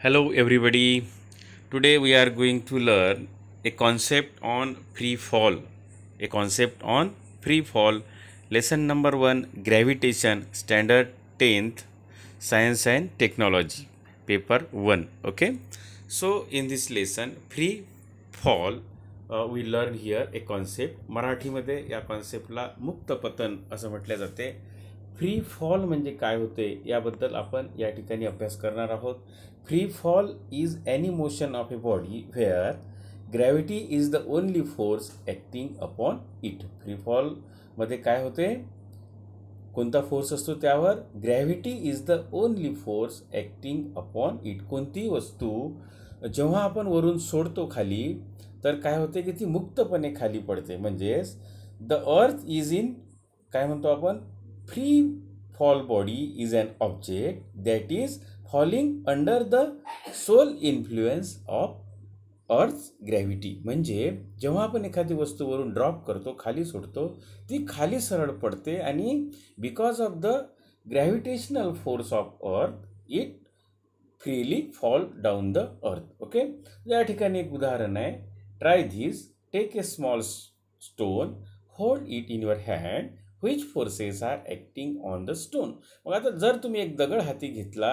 Hello everybody. Today we are going to learn a concept on free fall. A concept on free fall. Lesson number 1, gravitation, standard 10th, science and technology, paper 1. Okay. So in this lesson, free fall, we learn here a concept. मराठीमध्ये या कॉन्सेप्टला मुक्त पतन असं म्हटले जाते. Free fall म्हणजे काय होते याबद्दल आपण या ठिकाणी अभ्यास करणार आहोत. Free fall is any motion of a body where gravity is the only force acting upon it. Free फॉलमध्ये काय होते, कोणता फोर्स असतो त्यावर, gravity is the only force acting upon it. कोणती वस्तू जेव्हा आपण वरून सोडतो खाली तर काय होते की ती मुक्तपणे खाली पडते. म्हणजेच द अर्थ इज इन, काय म्हणतो आपण, free fall body is an object that is falling under the sole influence of earth's gravity. म्हणजे जेव्हा आपण एखादी वस्तूवरून ड्रॉप करतो, खाली सोडतो, ती खाली सरळ पडते आणि because of the gravitational force of earth it freely fall down the earth. Okay, या ठिकाणी एक उदाहरण आहे. Try this, take a small stone, hold it in your hand, which forces are acting on the stone. मग आता जर तुम्ही एक दगड हाती घेतला,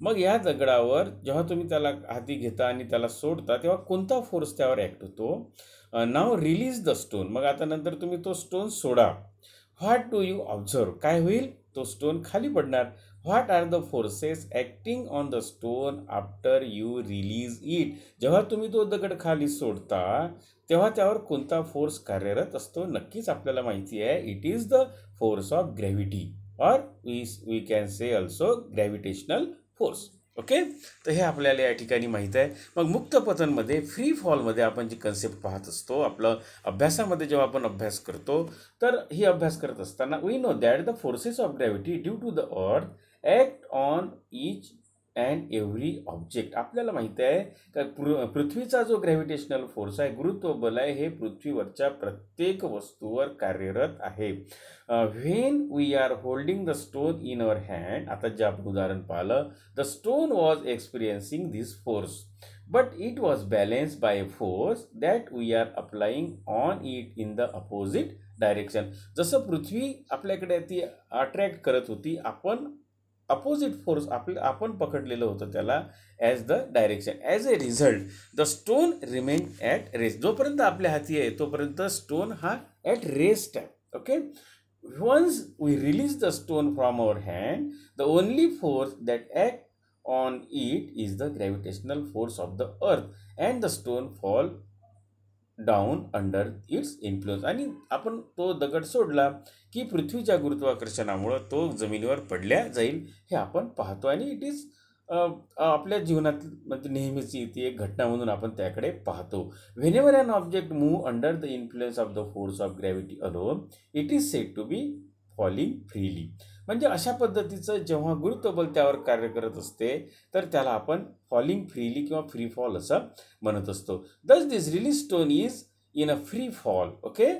मग या दगडावर जेव्हा तुम्ही त्याला हाती घेता आणि त्याला सोडता तेव्हा कोणता फोर्स त्यावर ॲक्ट होतो. Now release the stone. मग आता नंतर तुम्ही तो स्टोन सोडा. व्हॉट डू यू ऑब्झर्व, काय होईल, तो स्टोन खाली पडणार. What are the forces acting on the stone after you release it. जेव्हा तुम्ही तो दगड खाली सोडता तेव्हा त्यावर कोणता फोर्स कार्यरत असतो, नक्कीच आपल्याला माहिती आहे. It is the force of gravity or we can say also gravitational force. Okay, तर हे आपल्याला या ठिकाणी माहीत आहे. मग मुक्त पतनमध्ये, फ्री फॉलमध्ये आपण जी कन्सेप्ट पाहत असतो, आपलं अभ्यासामध्ये जेव्हा आपण अभ्यास करतो तर ही अभ्यास करत असताना we know that the forces of gravity due to the earth act on each and every object. आपल्याला माहिती आहे का पृथ्वीचा जो ग्रॅव्हिटेशनल फोर्स आहे, गुरुत्वबल आहे, हे पृथ्वीवरच्या प्रत्येक वस्तूवर कार्यरत आहे. When we are holding the stone in our hand, आता जे आपण उदाहरण पाहिलं, the stone was experiencing this force but it was balanced by a force that we are applying on it in the opposite direction. जसं पृथ्वी आपल्याकडे ती attract करत होती, आपण अपोजिट फोर्स आपण पकडलेलं होतं त्याला as the direction. As a result the stone remain at rest. जोपर्यंत आपल्या हाती आहे तोपर्यंत स्टोन हा ॲट रेस्ट आहे. Okay, once we release the stone from our hand the only force that act on it is the gravitational force of the earth and the stone fall down under its influence. आणि आपण तो दगड सोडला की पृथ्वीच्या गुरुत्वाकर्षणामुळं तो जमिनीवर पडल्या जाईल, हे आपण पाहतो. आणि इट इज आपल्या जीवनात म्हणजे नेहमीची ती एक घटना म्हणून आपण त्याकडे पाहतो. Whenever an object move under the influence of the force of gravity alone it is said to be falling freely. म्हणजे अशा पद्धतीचं जेव्हा गुरुत्वबल त्यावर कार्य करत असते तर त्याला आपण फॉलिंग फ्रीली किंवा फ्री फॉल असं म्हणत असतो. Thus this release stone is in a free fall. Okay,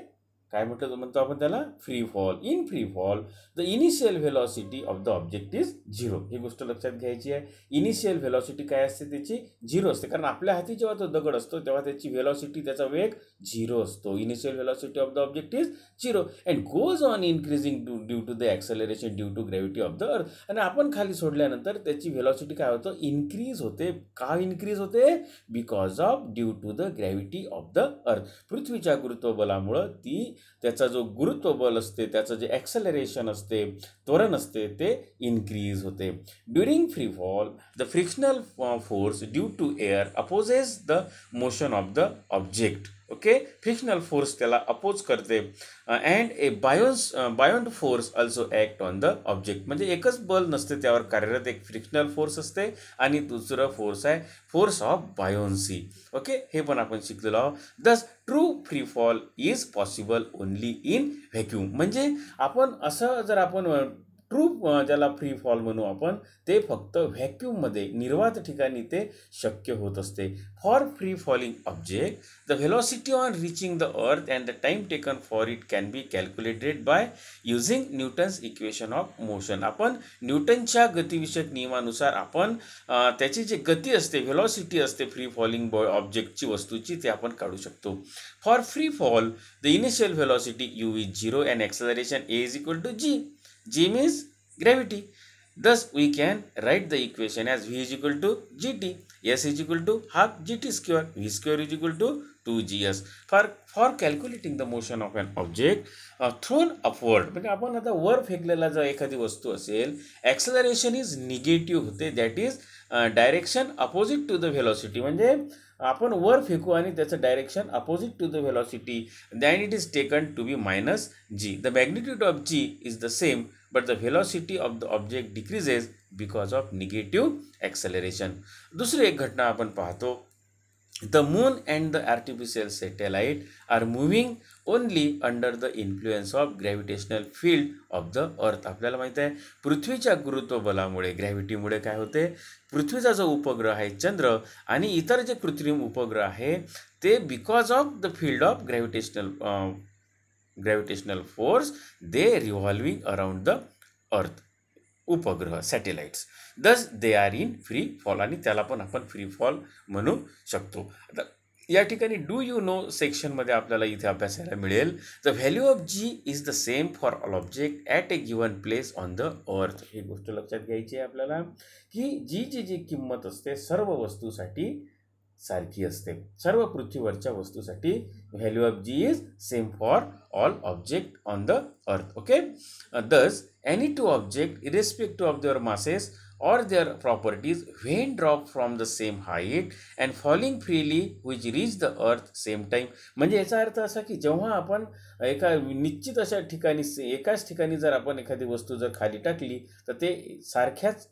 काय म्हणतो आपण त्याला, free fall. In free fall the initial velocity of the object is zero. ही गोष्ट लक्षात घ्यायची आहे. इनिशियल व्हेलॉसिटी काय असते, त्याची झिरो असते. कारण आपल्या हाती जेव्हा तो दगड असतो तेव्हा त्याची व्हेलॉसिटी, त्याचा वेग झिरो असतो. Initial velocity of the object is zero and goes on increasing due to the acceleration due to gravity of the earth. आणि आपण खाली सोडल्यानंतर त्याची व्हेलॉसिटी काय होतं, इन्क्रीज होते. का इन्क्रीज होते, because of due to the gravity of the earth. पृथ्वीच्या गुरुत्वबलामुळं त्याचा जो गुरुत्वबल असते, त्याचं जे ॲक्सेलरेशन असते, त्वरण असते, ते इन्क्रीज होते. During free fall the frictional force due to air opposes the motion of the object. Okay, frictional force त्याला अपोज करते. And a buoyant force also act on the object. म्हणजे एकच बल नसते त्यावर कार्यरत, एक फ्रिक्शनल फोर्स असते आणि दुसरं फोर्स आहे फोर्स ऑफ बायोन्सी. ओके, हे पण आपण शिकलेलो आहोत. दस true free fall is possible only in vacuum. म्हणजे आपण असं जर आपण ट्रू ज्याला फ्री फॉल म्हणू आपण, ते फक्त व्हॅक्यूममध्ये निर्वात ठिकाणी ते शक्य होत असते. For free falling object the velocity on reaching the earth and the time taken for it can be calculated by using Newton's equation of motion. आपण न्यूटनच्या गतिविषयक नियमानुसार आपण त्याची जी गती असते, व्हेलॉसिटी असते फ्री फॉलिंग ऑब्जेक्टची, वस्तूची, ते आपण काढू शकतो. For free fall the initial velocity u is 0 and acceleration a is equal to g. G means gravity. Thus we can write the equation as v is equal to gt, s is equal to half gt square, v square is equal to 2gs. For calculating the motion of an object thrown upward, म्हणजे आपण आता वर फेकलेला जर एखादी वस्तू असेल, acceleration is negative होते, that is direction opposite to the velocity. म्हणजे आपण वर फेकू आणि त्याचं direction opposite to the velocity, then it is taken to be minus G. The magnitude of G is the same but the velocity of the object decreases because of negative acceleration. दुसरी एक घटना आपण पाहतो. The moon and the artificial satellite are moving only under the influence of gravitational field of the earth. आपल्याला माहिती आहे पृथ्वीच्या गुरुत्वबलामुळे, ग्रॅव्हिटीमुळे काय होते, पृथ्वीचा जो उपग्रह आहे चंद्र आणि इतर जे कृत्रिम उपग्रह आहे ते because of the field of gravitational force they revolving around the earth, उपग्रह, सॅटेलाइट्स. दस they are in free fall, आणि त्याला पण आपण फ्री फॉल म्हणू शकतो. आता या ठिकाणी डू यू नो सेक्शनमध्ये आपल्याला इथे अभ्यासायला मिळेल the value of G is the same for all object at a given place on the earth. ही गोष्ट लक्षात घ्यायची आहे आपल्याला की जी किंमत असते सर्व वस्तूसाठी सारखी असते. सर्व पृथ्वीवरच्या वस्तूसाठी value of G is same for all object on the earth. Okay. Thus any two object irrespective of their masses or their properties when dropped from the same height and falling freely which reach the earth same time. म्हणजे याचा अर्थ असा की जेव्हा आपण एका निश्चित अशा ठिकाणी, एकाच ठिकाणी जर आपण एखादी वस्तू जर खाली टाकली तर ते सारख्याच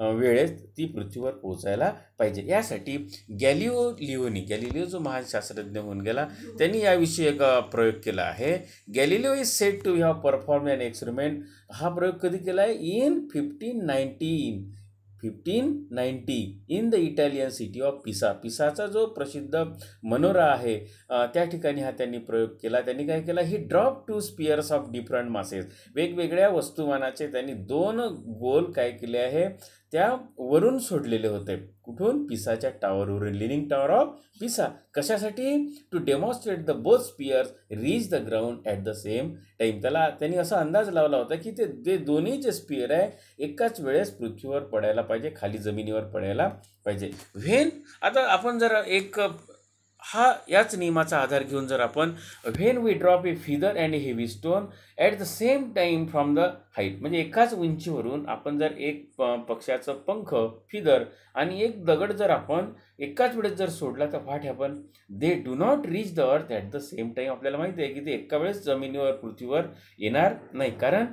वेळेत ती पृथ्वीवर पोहोचायला पाहिजे. यासाठी गॅलिलिओ जो महान शास्त्रज्ञ होऊन गेला, त्यांनी याविषयी एक प्रयोग केला आहे. Galileo is said to have perform an experiment. हा प्रयोग कधी केला आहे? In 1590 in the Italian city of Pisa. पिसाचा जो प्रसिद्ध मनोरा आहे त्या ठिकाणी हा त्यांनी प्रयोग केला. त्यांनी काय केला? He drop two spheres of different masses. वेगवेगळ्या वस्तुमानाचे त्यांनी 2 गोल काय केले आहे, त्या वरून सोडलेले होते. कुठून? पिसाच्या टावरवरून, लिनिंग टॉवर ऑफ पिसा. कशासाठी? To demonstrate the both spheres reach the ground at the same time. त्यांनी असा अंदाज लावला होता की ते दोन्ही जे स्पिअर आहे एकाच वेळेस पृथ्वीवर पडायला पाहिजे, खाली जमिनीवर पडायला पाहिजे. आता आपण जर याच नियमाचा आधार घेऊन जर आपण when we drop a feather and a heavy stone at the same time from the height, म्हणजे एकाच उंचीवरून आपण जर एक पक्ष्याचं पंख, फिदर आणि एक दगड जर आपण एकाच वेळेस जर सोडला तर what happen? They do not reach the earth at the same time. आपल्याला माहिती आहे की ते एका वेळेस जमिनीवर, पृथ्वीवर येणार नाही, कारण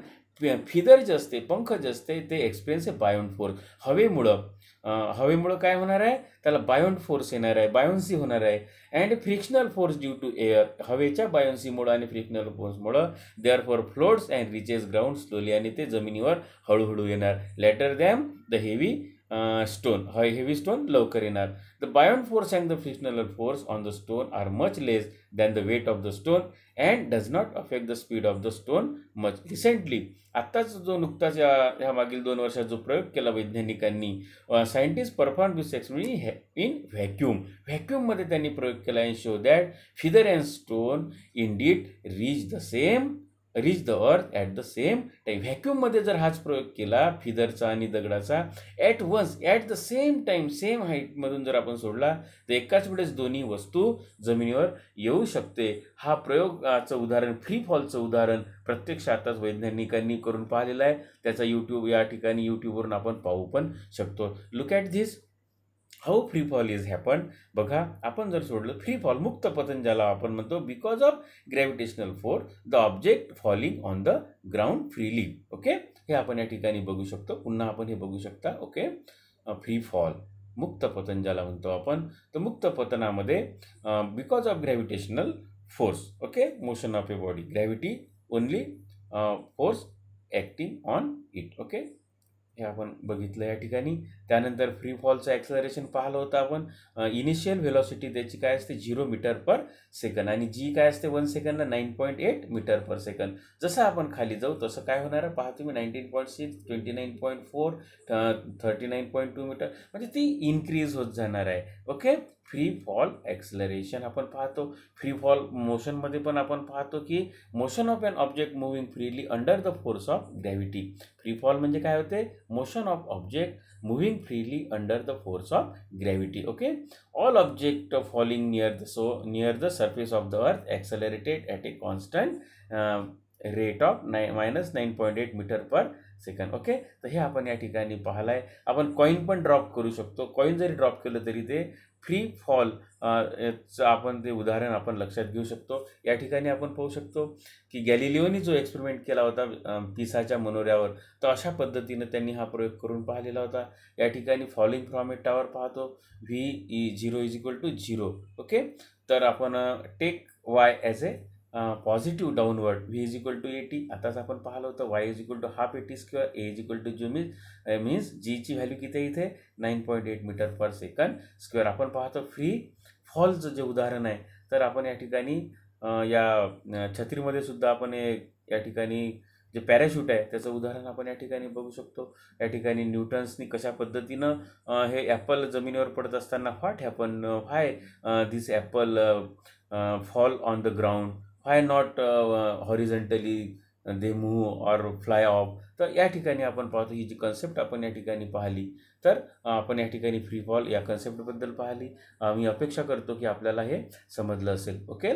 फिदर जे असते, पंख जे असते ते एक्सपिरियन्स आहे बायोंड फोर्स. हवेमुळं काय होणार आहे? त्याला बायोंड फोर्स येणार आहे, बायोन्सी होणार आहे. And frictional force due to air, हवेच्या बायोन्सीमुळं आणि फ्रिक्शनल फोर्समुळं therefore floats and reaches ground slowly, आणि ते जमिनीवर हळूहळू येणार. Later the heavy stone लवकर येणार. The buoyant force and the frictional force on the stone are much less than the weight of the stone and does not affect the speed of the stone much. Recently आत्ताच नुकताच ह्या मागील 2 वर्षात जो प्रयोग केला वैज्ञानिकांनी, scientist perform this experiment in व्हॅक्यूममध्ये त्यांनी प्रयोग केला. And show that feather and stone indeed reach the earth at the same time. व्हॅक्यूममध्ये जर हाच प्रयोग केला फिदरचा आणि दगडाचा, at the same time, same हाईटमधून जर आपण सोडला तर एकाच वेळेस दोन्ही वस्तू जमिनीवर येऊ शकते. हा प्रयोगाचं उदाहरण, फ्री फॉलचं उदाहरण प्रत्यक्षातच वैज्ञानिकांनी करून पाहिलेलं आहे. त्याचा या ठिकाणी यूट्यूबवरून आपण पाहू पण शकतो. Look at this how free fall is happen. बघा, आपण जर सोडलं फ्री फॉल, मुक्त पतन ज्याला आपण म्हणतो, because of gravitational force the object falling on the ground freely. Okay, हे आपण या ठिकाणी बघू शकतो. पुन्हा आपण हे बघू शकता. ओके, फ्री फॉल, मुक्त पतन ज्याला म्हणतो आपण. तर मुक्त पतनामध्ये because of gravitational force, okay, motion of a body, gravity only force acting on it. Okay, हे आपण बघितलं या ठिकाणी. त्यानंतर फ्री फॉलचं ॲक्सलरेशन पाहिलं होतं आपण. इनिशियल व्हेलॉसिटी त्याची काय असते 0 मीटर पर सेकंद आणि जी काय असते 1 सेकंदला 9.8 मीटर पर सेकंद. जसं आपण खाली जाऊ तसं काय होणार आहे पहा तुम्ही. 19.6, 29.4, 39.2 मीटर, म्हणजे ती इन्क्रीज होत जाणार आहे. ओके, फ्री फॉल ॲक्सलरेशन आपण पाहतो. फ्री फॉल मोशनमध्ये पण आपण पाहतो की motion of an object moving freely under the force of gravity. Free fall म्हणजे काय होते, motion of object moving freely under the force of gravity. Okay, all object falling near the surface of the earth accelerated at a constant rate of minus 9.8 metre per second. Okay, तर हे आपण या ठिकाणी पाहिलंय. आपण coin पण drop करू शकतो. कॉईन जरी ड्रॉप केलं तरी ते फ्री फॉल आपण ते उदाहरण आपण लक्षात घेऊ शकतो. या ठिकाणी आपण पाहू शकतो की गॅलिलिओनी जो एक्सपेरिमेंट केला होता पिसाच्या मनोऱ्यावर, तर अशा पद्धतीनं त्यांनी हा प्रयोग करून पाहिलेला होता. या ठिकाणी फॉलिंग फ्रॉम ए टावर पाहतो V0 = 0. ओके, तर आपण टेक वाय ॲज ए पॉझिटिव्ह डाऊनवर्ड. V = 80. आताच आपण पाहिलं होतं. Y = ½ AT². A मीन्स जीची व्हॅल्यू किती आहे इथे 9.8 मीटर पर सेकंड स्क्वेअर. आपण पाहतो फ्री फॉलचं जे उदाहरण आहे, तर आपण या ठिकाणी या छत्रीमध्ये सुद्धा आपण या ठिकाणी जे पॅराशूट आहे त्याचं उदाहरण आपण या ठिकाणी बघू शकतो. या ठिकाणी न्यूटन्सनी कशा पद्धतीनं हे ॲपल जमिनीवर पडत असताना what happen, why this apple fall on the ground, why not horizontally they move or fly off. तर या ठिकाणी आपण पाहतो ही जी कन्सेप्ट आपण या ठिकाणी पाहिली, तर आपण या ठिकाणी फ्री फॉल या कन्सेप्टबद्दल पाहिली. मी अपेक्षा करतो की आपल्याला हे समजलं असेल. ओके,